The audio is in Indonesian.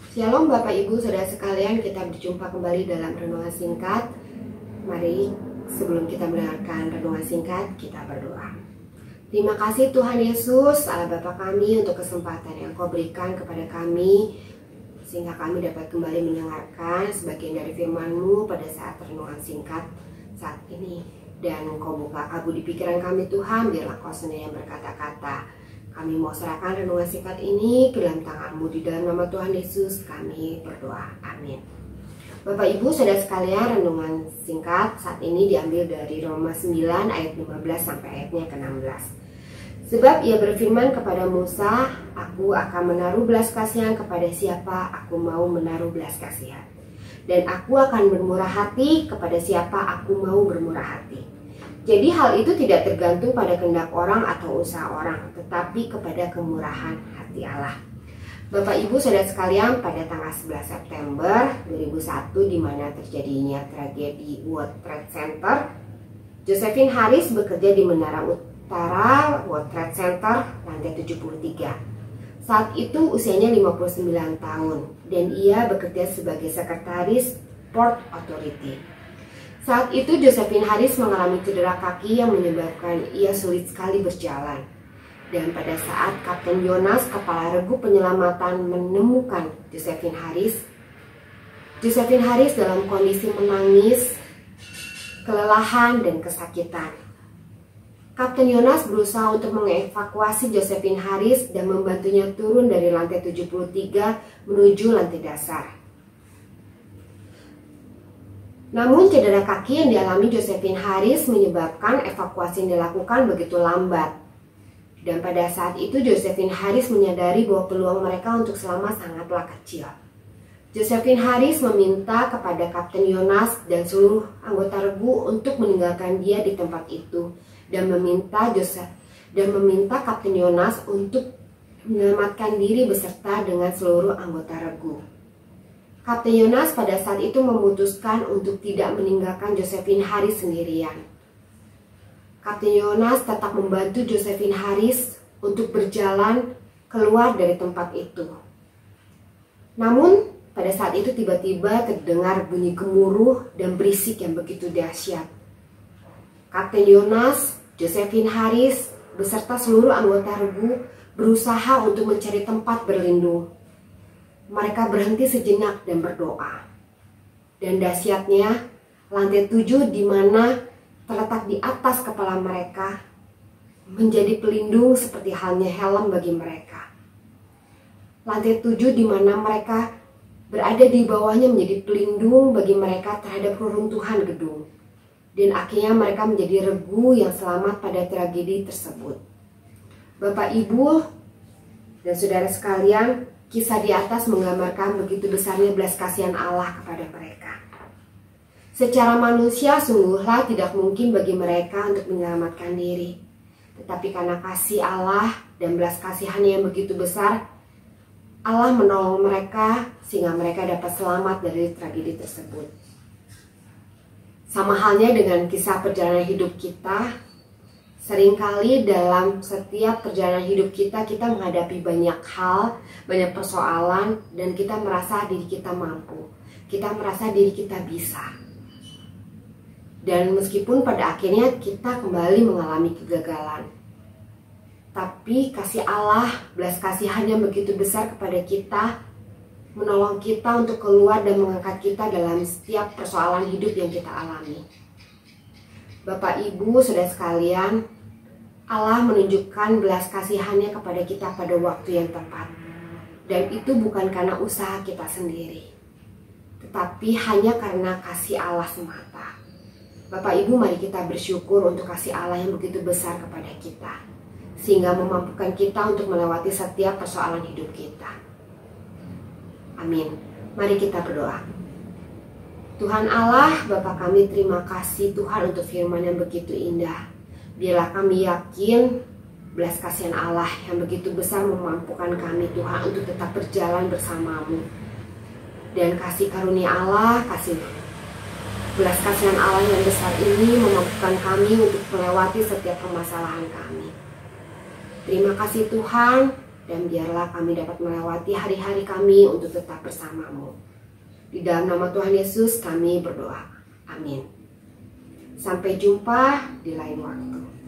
Shalom Bapak Ibu Saudara sekalian, kita berjumpa kembali dalam renungan singkat. Mari sebelum kita mendengarkan renungan singkat, kita berdoa. Terima kasih Tuhan Yesus, Allah Bapa kami, untuk kesempatan yang Kau berikan kepada kami, sehingga kami dapat kembali mendengarkan sebagian dari firman-Mu pada saat renungan singkat saat ini. Dan Kau buka kabut di pikiran kami Tuhan, biarlah Kau sendiri yang berkata-kata. Kami mau serahkan renungan singkat ini ke dalam tangan-Mu, di dalam nama Tuhan Yesus kami berdoa, amin. Bapak Ibu Saudara sekalian, renungan singkat saat ini diambil dari Roma 9 ayat 15 sampai ayatnya ke-16. Sebab ia berfirman kepada Musa, aku akan menaruh belas kasihan kepada siapa aku mau menaruh belas kasihan, dan aku akan bermurah hati kepada siapa aku mau bermurah hati. Jadi hal itu tidak tergantung pada kehendak orang atau usaha orang, tetapi kepada kemurahan hati Allah. Bapak Ibu Saudara sekalian, pada tanggal 11 September 2001 di mana terjadinya tragedi World Trade Center, Josephine Harris bekerja di Menara Utara World Trade Center lantai 73. Saat itu usianya 59 tahun dan ia bekerja sebagai sekretaris Port Authority. Saat itu Josephine Harris mengalami cedera kaki yang menyebabkan ia sulit sekali berjalan. Dan pada saat Kapten Yonas, kepala regu penyelamatan, menemukan Josephine Harris dalam kondisi menangis, kelelahan, dan kesakitan. Kapten Yonas berusaha untuk mengevakuasi Josephine Harris dan membantunya turun dari lantai 73 menuju lantai dasar. Namun cedera kaki yang dialami Josephine Harris menyebabkan evakuasi yang dilakukan begitu lambat. Dan pada saat itu Josephine Harris menyadari bahwa peluang mereka untuk selamat sangatlah kecil. Josephine Harris meminta kepada Kapten Yonas dan seluruh anggota regu untuk meninggalkan dia di tempat itu dan meminta Kapten Yonas untuk menyelamatkan diri beserta dengan seluruh anggota regu. Kapten Yonas pada saat itu memutuskan untuk tidak meninggalkan Josephine Harris sendirian. Kapten Yonas tetap membantu Josephine Harris untuk berjalan keluar dari tempat itu. Namun pada saat itu tiba-tiba terdengar bunyi gemuruh dan berisik yang begitu dahsyat. Kapten Yonas, Josephine Harris beserta seluruh anggota regu berusaha untuk mencari tempat berlindung. Mereka berhenti sejenak dan berdoa. Dan dahsyatnya, lantai 7 di mana terletak di atas kepala mereka menjadi pelindung seperti halnya helm bagi mereka. Lantai 7 di mana mereka berada di bawahnya menjadi pelindung bagi mereka terhadap reruntuhan gedung. Dan akhirnya mereka menjadi regu yang selamat pada tragedi tersebut. Bapak, Ibu, dan saudara sekalian, kisah di atas menggambarkan begitu besarnya belas kasihan Allah kepada mereka. Secara manusia sungguhlah tidak mungkin bagi mereka untuk menyelamatkan diri. Tetapi karena kasih Allah dan belas kasihannya yang begitu besar, Allah menolong mereka sehingga mereka dapat selamat dari tragedi tersebut. Sama halnya dengan kisah perjalanan hidup kita. Seringkali dalam setiap perjalanan hidup kita menghadapi banyak hal, banyak persoalan, dan kita merasa diri kita mampu. Kita merasa diri kita bisa. Dan meskipun pada akhirnya kita kembali mengalami kegagalan, tapi kasih Allah, belas kasihannya begitu besar kepada kita, menolong kita untuk keluar dan mengangkat kita dalam setiap persoalan hidup yang kita alami. Bapak, Ibu, saudara sekalian, Allah menunjukkan belas kasihannya kepada kita pada waktu yang tepat. Dan itu bukan karena usaha kita sendiri, tetapi hanya karena kasih Allah semata. Bapak, Ibu, mari kita bersyukur untuk kasih Allah yang begitu besar kepada kita, sehingga memampukan kita untuk melewati setiap persoalan hidup kita. Amin. Mari kita berdoa. Tuhan Allah, Bapa kami, terima kasih Tuhan untuk firman yang begitu indah. Biarlah kami yakin belas kasihan Allah yang begitu besar memampukan kami Tuhan untuk tetap berjalan bersama-Mu. Dan kasih karunia Allah, kasih belas kasihan Allah yang besar ini memampukan kami untuk melewati setiap permasalahan kami. Terima kasih Tuhan, dan biarlah kami dapat melewati hari-hari kami untuk tetap bersamamu. Di dalam nama Tuhan Yesus kami berdoa. Amin. Sampai jumpa di lain waktu.